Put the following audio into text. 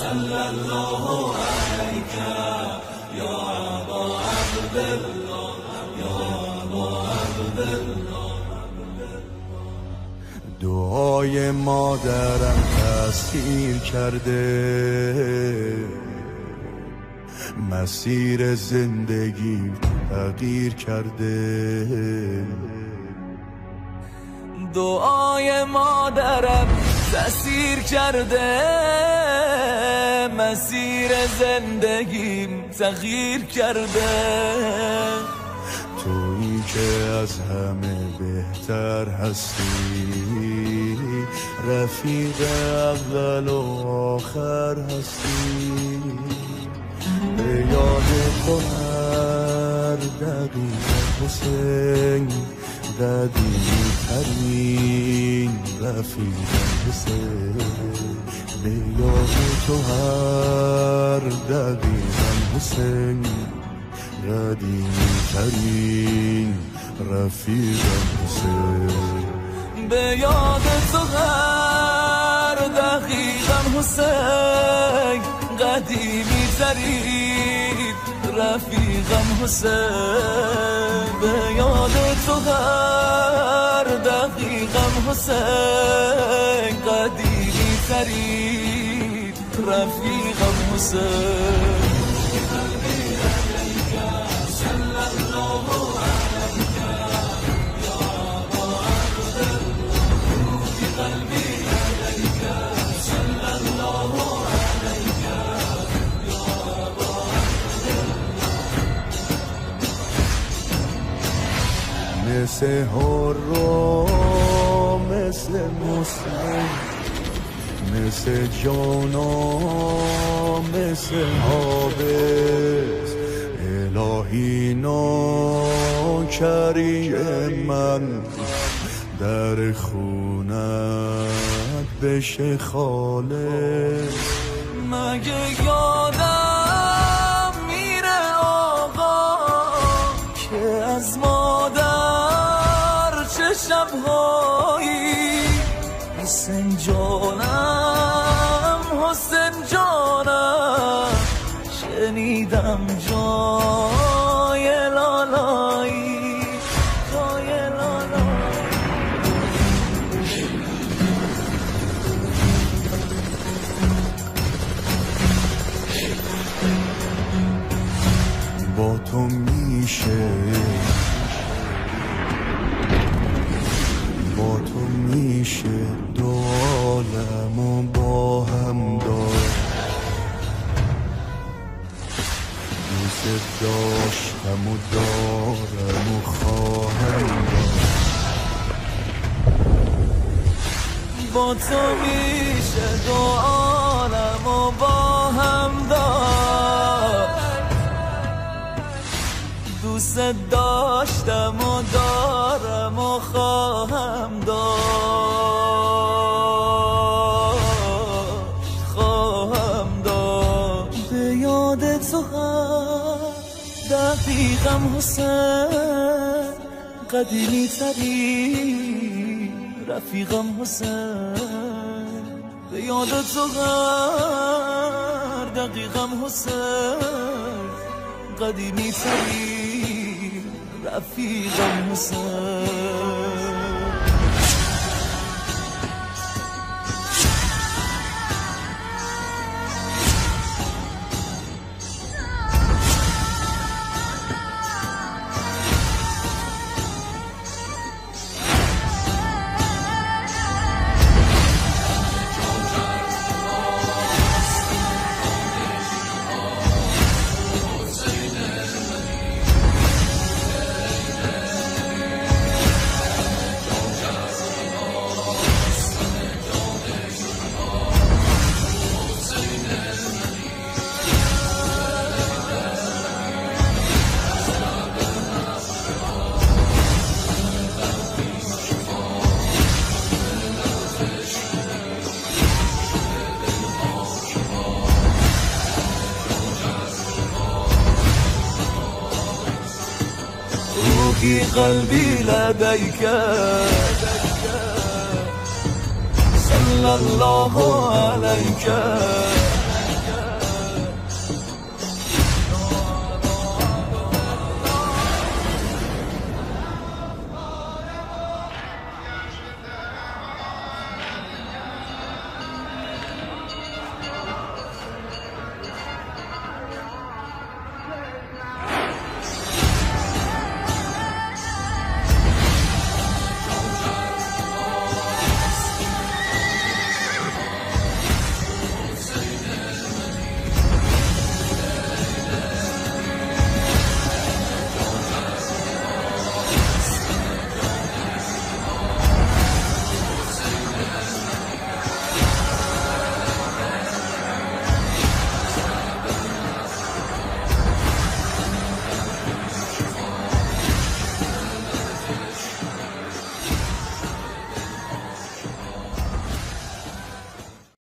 صلى الله عليك يا أبا عبد الله يا أبا عبد الله. دعای مادرم تأثیر کرده، مسیر زندگی تغییر کرده. دعای مادرم تأثیر کرده، مسیر زندگیم تغییر کرده. تویی که از همه بهتر هستی، رفیق اول و آخر هستی. به یاد تو هر دقیقه حسین، قدیمی ترین رفیقم حسین. به یاد تو هر دقیقم حسین، قدیمی ترین رفیقم حسین. به یاد تو هر دقیقم حسین، قدیمی ترین رفیقم حسین. به یاد تو هر دقیقم حسین، قدیمی ترین رفیقم حسین. مثل هر مثل مسلم، مثل جانا مثل حابس. الهی ناکری من در خونت بشه خالص. مگه یادم میره آقا که از مادر چه شبهایی. حسین جانم حسین جانم، شنیدم جای لالایی جای لالایی. با تو میشه، با تو میشه دو عالمو با هم داشت. دوست داشتم و دارم و خواهم داشت. با تو میشه دو عالمو با هم داشت. دوست داشتم و دارم و خواهم داشت، خواهم داشت. به یاد تو هر دقیقم حسین، قدیمی ترین رفیقم حسین. به یاد تو هر دقیقم حسین، قدیمی ترین رفیقم حسین. في قلبي لديك صلى الله عليك